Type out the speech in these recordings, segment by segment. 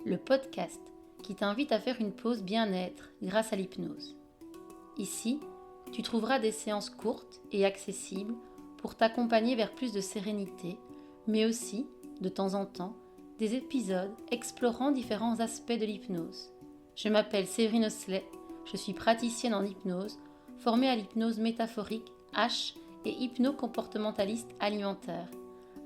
le podcast qui t'invite à faire une pause bien-être grâce à l'hypnose. Ici, tu trouveras des séances courtes et accessibles pour t'accompagner vers plus de sérénité, mais aussi, de temps en temps, des épisodes explorant différents aspects de l'hypnose. Je m'appelle Séverine Osselet, je suis praticienne en hypnose, formée à l'hypnose métaphorique H et hypno-comportementaliste alimentaire.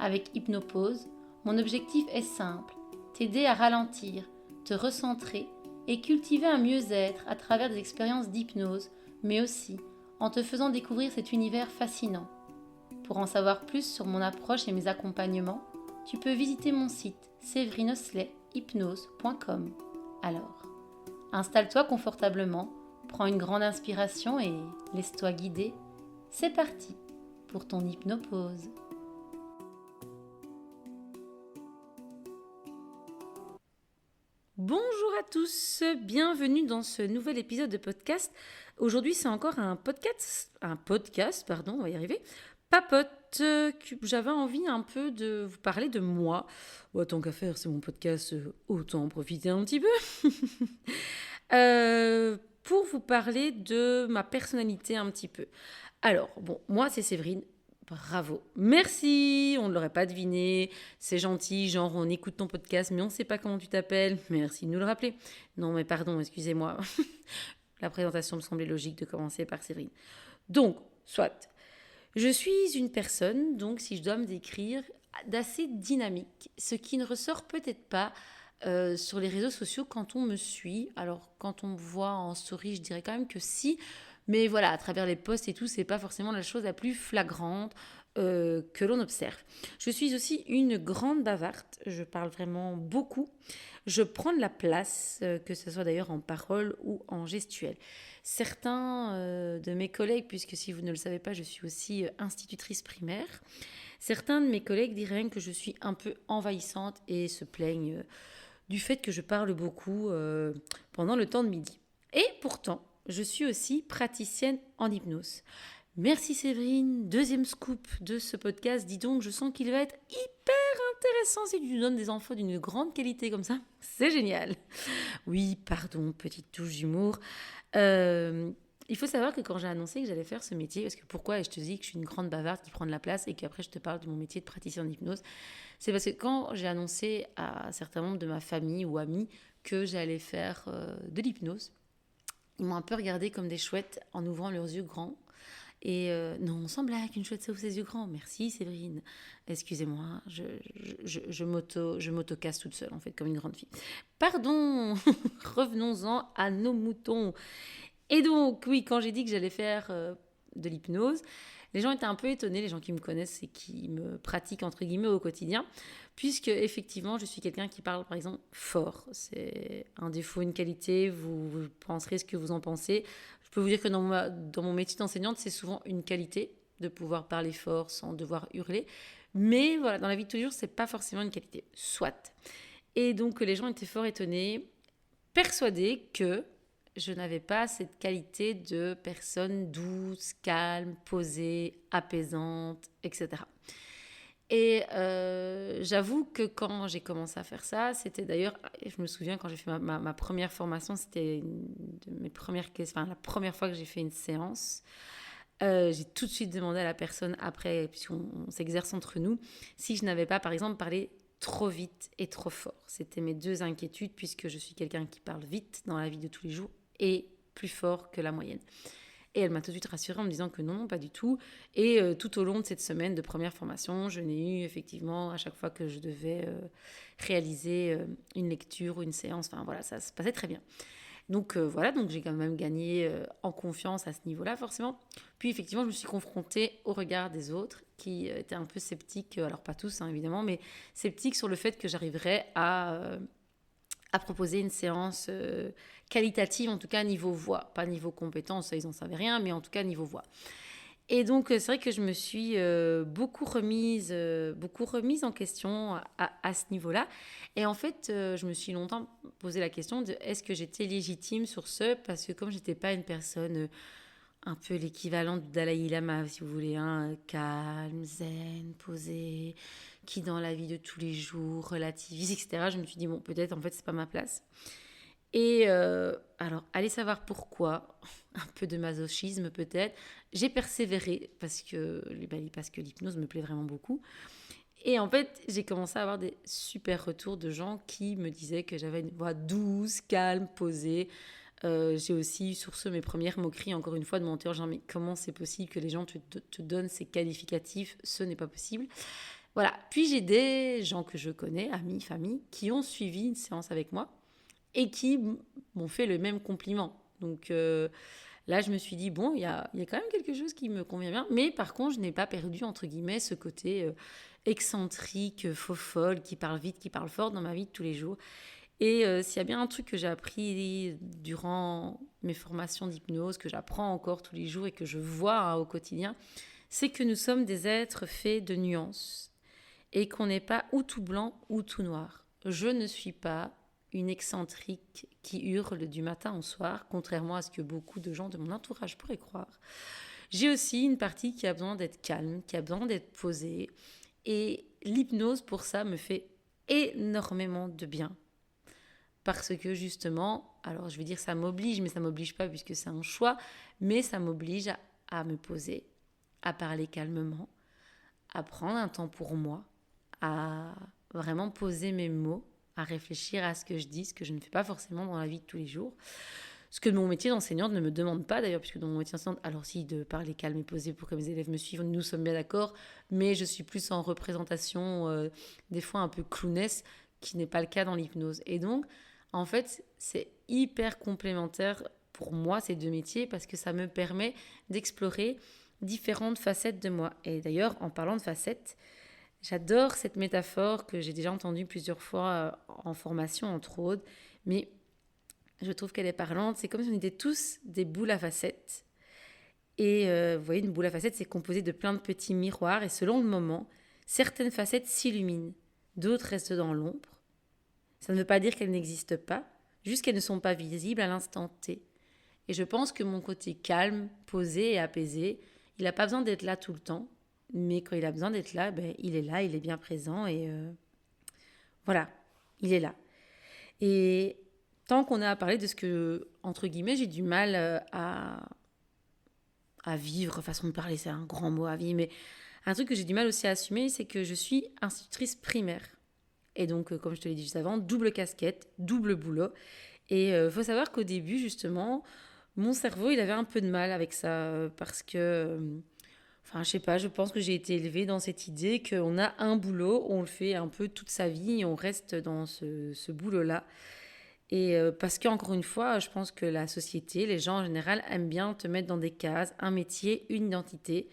Avec Hypnopause, mon objectif est simple, t'aider à ralentir, te recentrer et cultiver un mieux-être à travers des expériences d'hypnose, mais aussi en te faisant découvrir cet univers fascinant. Pour en savoir plus sur mon approche et mes accompagnements, tu peux visiter mon site severineosselethypnose.com. Alors, installe-toi confortablement, prends une grande inspiration et laisse-toi guider. C'est parti pour ton hypnopause. Bonjour à tous, bienvenue dans ce nouvel épisode de podcast. Aujourd'hui, c'est encore un podcast, on va y arriver. Papote, j'avais envie un peu de vous parler de moi. Bon, tant qu'à faire, c'est mon podcast, autant en profiter un petit peu. Pour vous parler de ma personnalité un petit peu. Alors, bon, moi, c'est Séverine. Bravo. Merci. On ne l'aurait pas deviné. C'est gentil. Genre, on écoute ton podcast, mais on ne sait pas comment tu t'appelles. Merci de nous le rappeler. Non, mais pardon, excusez-moi. La présentation me semblait logique de commencer par Séverine. Donc, soit. Je suis une personne, donc, si je dois me décrire, d'assez dynamique. Ce qui ne ressort peut-être pas sur les réseaux sociaux quand on me suit. Alors, quand on me voit en story, je dirais quand même que si. Mais voilà, à travers les posts et tout, c'est pas forcément la chose la plus flagrante que l'on observe. Je suis aussi une grande bavarde, je parle vraiment beaucoup. Je prends de la place, que ce soit d'ailleurs en parole ou en gestuelle. Certains de mes collègues, puisque si vous ne le savez pas, je suis aussi institutrice primaire, certains de mes collègues diraient que je suis un peu envahissante et se plaignent du fait que je parle beaucoup pendant le temps de midi. Et pourtant, je suis aussi praticienne en hypnose. Merci Séverine, deuxième scoop de ce podcast. Dis donc, je sens qu'il va être hyper intéressant si tu nous donnes des infos d'une grande qualité comme ça. C'est génial. Oui, pardon, petite touche d'humour. Il faut savoir que quand j'ai annoncé que j'allais faire ce métier, parce que pourquoi je te dis que je suis une grande bavarde qui prend de la place et qu'après je te parle de mon métier de praticienne en hypnose, c'est parce que quand j'ai annoncé à certains membres de ma famille ou amis que j'allais faire de l'hypnose, ils m'ont un peu regardé comme des chouettes en ouvrant leurs yeux grands. Et non, sans blague, une chouette ça ouvre ses yeux grands. Merci Séverine. Excusez-moi, je m'auto-casse toute seule en fait, comme une grande fille. Pardon, revenons-en à nos moutons. Et donc, oui, quand j'ai dit que j'allais faire de l'hypnose, les gens étaient un peu étonnés, les gens qui me connaissent et qui me pratiquent entre guillemets au quotidien, puisque effectivement, je suis quelqu'un qui parle par exemple fort. C'est un défaut, une qualité, vous penserez ce que vous en pensez. Je peux vous dire que dans mon métier d'enseignante, c'est souvent une qualité de pouvoir parler fort sans devoir hurler. Mais voilà, dans la vie de tous les jours, c'est pas forcément une qualité. Soit. Et donc, les gens étaient fort étonnés, persuadés que je n'avais pas cette qualité de personne douce, calme, posée, apaisante, etc. Et j'avoue que quand j'ai commencé à faire ça, c'était d'ailleurs, je me souviens quand j'ai fait ma première formation, c'était une de mes premières questions, enfin la première fois que j'ai fait une séance, j'ai tout de suite demandé à la personne après, puisqu'on s'exerce entre nous, si je n'avais pas par exemple parlé trop vite et trop fort. C'était mes deux inquiétudes puisque je suis quelqu'un qui parle vite dans la vie de tous les jours et plus fort que la moyenne. Et elle m'a tout de suite rassurée en me disant que non, pas du tout. Et tout au long de cette semaine de première formation, je n'ai eu effectivement, à chaque fois que je devais réaliser une lecture ou une séance, enfin voilà, ça se passait très bien. Donc voilà, donc j'ai quand même gagné en confiance à ce niveau-là, forcément. Puis effectivement, je me suis confrontée au regard des autres qui étaient un peu sceptiques, alors pas tous hein, évidemment, mais sceptiques sur le fait que j'arriverais à proposer une séance qualitative, en tout cas niveau voix. Pas niveau compétence, ça ils n'en savaient rien, mais en tout cas niveau voix. Et donc, c'est vrai que je me suis beaucoup remise en question à ce niveau-là. Et en fait, je me suis longtemps posé la question de est-ce que j'étais légitime sur ce, parce que comme je n'étais pas une personne un peu l'équivalent du Dalai Lama, si vous voulez, hein, calme, zen, posé, qui dans la vie de tous les jours relativise, etc. Je me suis dit, bon, peut-être en fait, c'est pas ma place. Et alors, allez savoir pourquoi, un peu de masochisme peut-être, j'ai persévéré parce que l'hypnose me plaît vraiment beaucoup. Et en fait, j'ai commencé à avoir des super retours de gens qui me disaient que j'avais une voix douce, calme, posée. J'ai aussi eu sur ce mes premières moqueries, encore une fois, de mon genre, mais comment c'est possible que les gens te donnent ces qualificatifs? Ce n'est pas possible. Voilà. Puis j'ai des gens que je connais, amis, famille, qui ont suivi une séance avec moi et qui m'ont fait le même compliment. Donc là, je me suis dit, bon, il y a quand même quelque chose qui me convient bien. Mais par contre, je n'ai pas perdu, entre guillemets, ce côté excentrique, faux folle, qui parle vite, qui parle fort dans ma vie de tous les jours. Et s'il y a bien un truc que j'ai appris durant mes formations d'hypnose, que j'apprends encore tous les jours et que je vois au quotidien, c'est que nous sommes des êtres faits de nuances et qu'on n'est pas ou tout blanc ou tout noir. Je ne suis pas une excentrique qui hurle du matin au soir, contrairement à ce que beaucoup de gens de mon entourage pourraient croire. J'ai aussi une partie qui a besoin d'être calme, qui a besoin d'être posée. Et l'hypnose, pour ça, me fait énormément de bien. Parce que justement, alors je vais dire ça m'oblige, mais ça m'oblige pas puisque c'est un choix, mais ça m'oblige à me poser, à parler calmement, à prendre un temps pour moi, à vraiment poser mes mots, à réfléchir à ce que je dis, ce que je ne fais pas forcément dans la vie de tous les jours. Ce que mon métier d'enseignante ne me demande pas d'ailleurs, puisque dans mon métier d'enseignante, alors si, de parler calme et posé pour que mes élèves me suivent, nous sommes bien d'accord, mais je suis plus en représentation, des fois un peu clownesque, qui n'est pas le cas dans l'hypnose. Et donc, en fait, c'est hyper complémentaire pour moi, ces deux métiers, parce que ça me permet d'explorer différentes facettes de moi. Et d'ailleurs, en parlant de facettes, j'adore cette métaphore que j'ai déjà entendue plusieurs fois en formation, entre autres, mais je trouve qu'elle est parlante. C'est comme si on était tous des boules à facettes. Et vous voyez, une boule à facettes, c'est composé de plein de petits miroirs. Et selon le moment, certaines facettes s'illuminent, d'autres restent dans l'ombre. Ça ne veut pas dire qu'elles n'existent pas, juste qu'elles ne sont pas visibles à l'instant T. Et je pense que mon côté calme, posé et apaisé, il n'a pas besoin d'être là tout le temps. Mais quand il a besoin d'être là, ben, il est là, il est bien présent. Et voilà, il est là. Et tant qu'on a parlé de ce que, entre guillemets, j'ai du mal à vivre, façon de parler, c'est un grand mot à vivre, mais un truc que j'ai du mal aussi à assumer, c'est que je suis institutrice primaire. Et donc, comme je te l'ai dit juste avant, double casquette, double boulot. Et il faut savoir qu'au début, justement, mon cerveau, il avait un peu de mal avec ça, parce que, enfin, je sais pas, je pense que j'ai été élevée dans cette idée qu'on a un boulot, on le fait un peu toute sa vie, et on reste dans ce boulot-là. Et parce qu'encore une fois, je pense que la société, les gens en général, aiment bien te mettre dans des cases, un métier, une identité.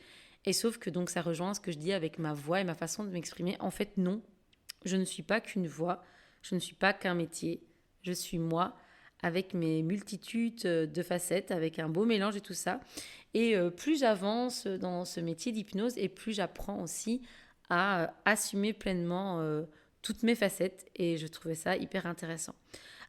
Et sauf que donc ça rejoint ce que je dis avec ma voix et ma façon de m'exprimer. En fait, non, je ne suis pas qu'une voix, je ne suis pas qu'un métier. Je suis moi, avec mes multitudes de facettes, avec un beau mélange et tout ça. Et plus j'avance dans ce métier d'hypnose, et plus j'apprends aussi à assumer pleinement toutes mes facettes. Et je trouvais ça hyper intéressant.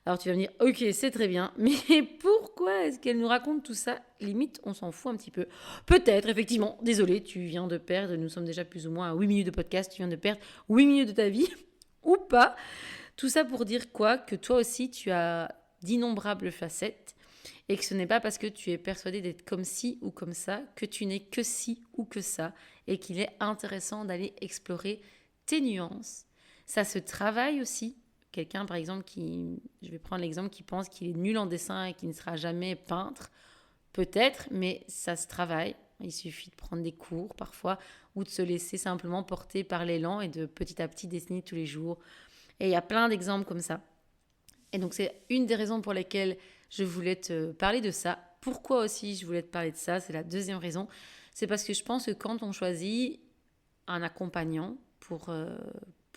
Alors tu vas me dire, ok, c'est très bien, mais pourquoi est-ce qu'elle nous raconte tout ça? Limite, on s'en fout un petit peu. Peut-être, effectivement, désolé, tu viens de perdre, nous sommes déjà plus ou moins à 8 minutes de podcast, tu viens de perdre 8 minutes de ta vie, ou pas. Tout ça pour dire quoi? Que toi aussi, tu as d'innombrables facettes, et que ce n'est pas parce que tu es persuadé d'être comme ci ou comme ça, que tu n'es que ci ou que ça, et qu'il est intéressant d'aller explorer tes nuances. Ça se travaille aussi. Quelqu'un, par exemple, je vais prendre l'exemple, qui pense qu'il est nul en dessin et qui ne sera jamais peintre, peut-être, mais ça se travaille. Il suffit de prendre des cours parfois ou de se laisser simplement porter par l'élan et de petit à petit dessiner tous les jours. Et il y a plein d'exemples comme ça. Et donc, c'est une des raisons pour lesquelles je voulais te parler de ça. Pourquoi aussi je voulais te parler de ça? C'est la deuxième raison. C'est parce que je pense que quand on choisit un accompagnant pour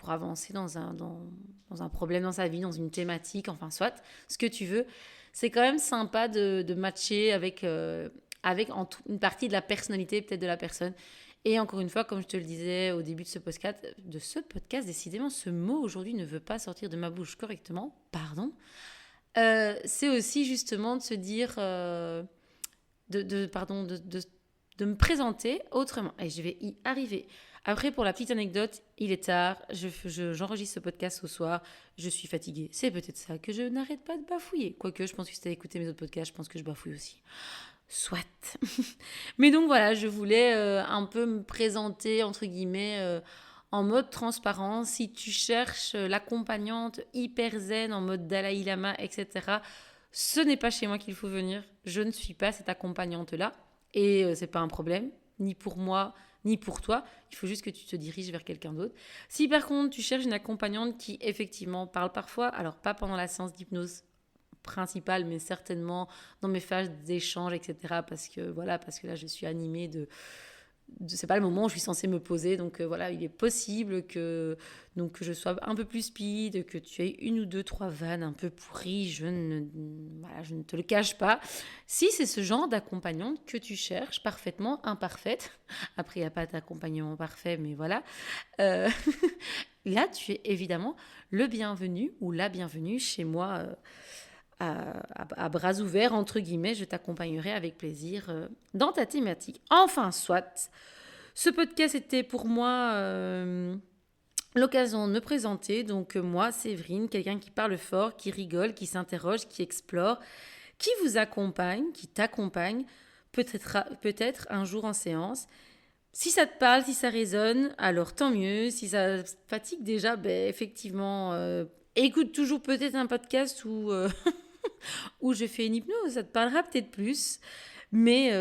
avancer dans un problème dans sa vie, dans une thématique, enfin soit, ce que tu veux, c'est quand même sympa de matcher avec une partie de la personnalité peut-être de la personne. Et encore une fois, comme je te le disais au début de ce podcast, décidément, ce mot aujourd'hui ne veut pas sortir de ma bouche correctement, pardon. C'est aussi justement de se dire, de me présenter autrement. Et je vais y arriver. Après, pour la petite anecdote, il est tard, j'enregistre ce podcast ce soir, je suis fatiguée. C'est peut-être ça que je n'arrête pas de bafouiller. Quoique, je pense que si tu as écouté mes autres podcasts, je pense que je bafouille aussi. Soit. Mais donc voilà, je voulais un peu me présenter, entre guillemets, en mode transparent. Si tu cherches l'accompagnante hyper zen, en mode Dalai Lama, etc., ce n'est pas chez moi qu'il faut venir. Je ne suis pas cette accompagnante-là. Et c'est pas un problème, ni pour moi, ni pour toi. Il faut juste que tu te diriges vers quelqu'un d'autre. Si par contre, tu cherches une accompagnante qui, effectivement, parle parfois, alors pas pendant la séance d'hypnose principale, mais certainement dans mes phases d'échange, etc. Parce que là, je suis animée c'est pas le moment où je suis censée me poser, donc voilà, il est possible que je sois un peu plus speed, que tu aies une ou deux, trois vannes un peu pourries, je ne te le cache pas. Si c'est ce genre d'accompagnante que tu cherches, parfaitement imparfaite, après il n'y a pas d'accompagnement parfait, mais voilà, euh, là tu es évidemment le bienvenu ou la bienvenue chez moi. À bras ouverts, entre guillemets, je t'accompagnerai avec plaisir dans ta thématique. Enfin, soit. Ce podcast était pour moi l'occasion de me présenter. Donc moi, Séverine, quelqu'un qui parle fort, qui rigole, qui s'interroge, qui explore, qui vous accompagne, qui t'accompagne, peut-être un jour en séance. Si ça te parle, si ça résonne, alors tant mieux. Si ça fatigue déjà, effectivement, écoute toujours peut-être un podcast où je fais une hypnose, ça te parlera peut-être plus. Mais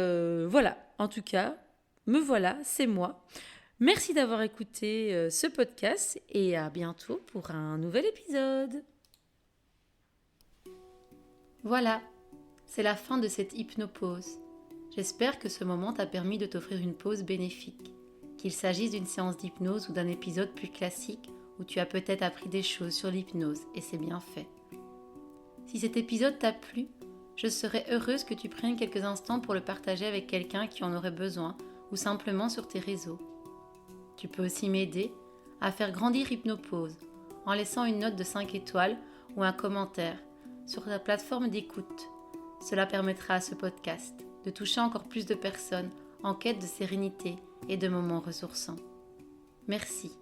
voilà, en tout cas, me voilà, c'est moi. Merci d'avoir écouté ce podcast et à bientôt pour un nouvel épisode. Voilà, c'est la fin de cette hypnopause. J'espère que ce moment t'a permis de t'offrir une pause bénéfique, qu'il s'agisse d'une séance d'hypnose ou d'un épisode plus classique où tu as peut-être appris des choses sur l'hypnose et c'est bien fait. Si cet épisode t'a plu, je serais heureuse que tu prennes quelques instants pour le partager avec quelqu'un qui en aurait besoin ou simplement sur tes réseaux. Tu peux aussi m'aider à faire grandir Hypnopause en laissant une note de 5 étoiles ou un commentaire sur ta plateforme d'écoute. Cela permettra à ce podcast de toucher encore plus de personnes en quête de sérénité et de moments ressourçants. Merci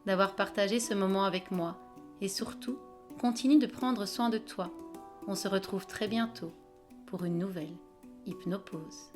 d'avoir partagé ce moment avec moi et surtout, continue de prendre soin de toi. On se retrouve très bientôt pour une nouvelle Hypnopause.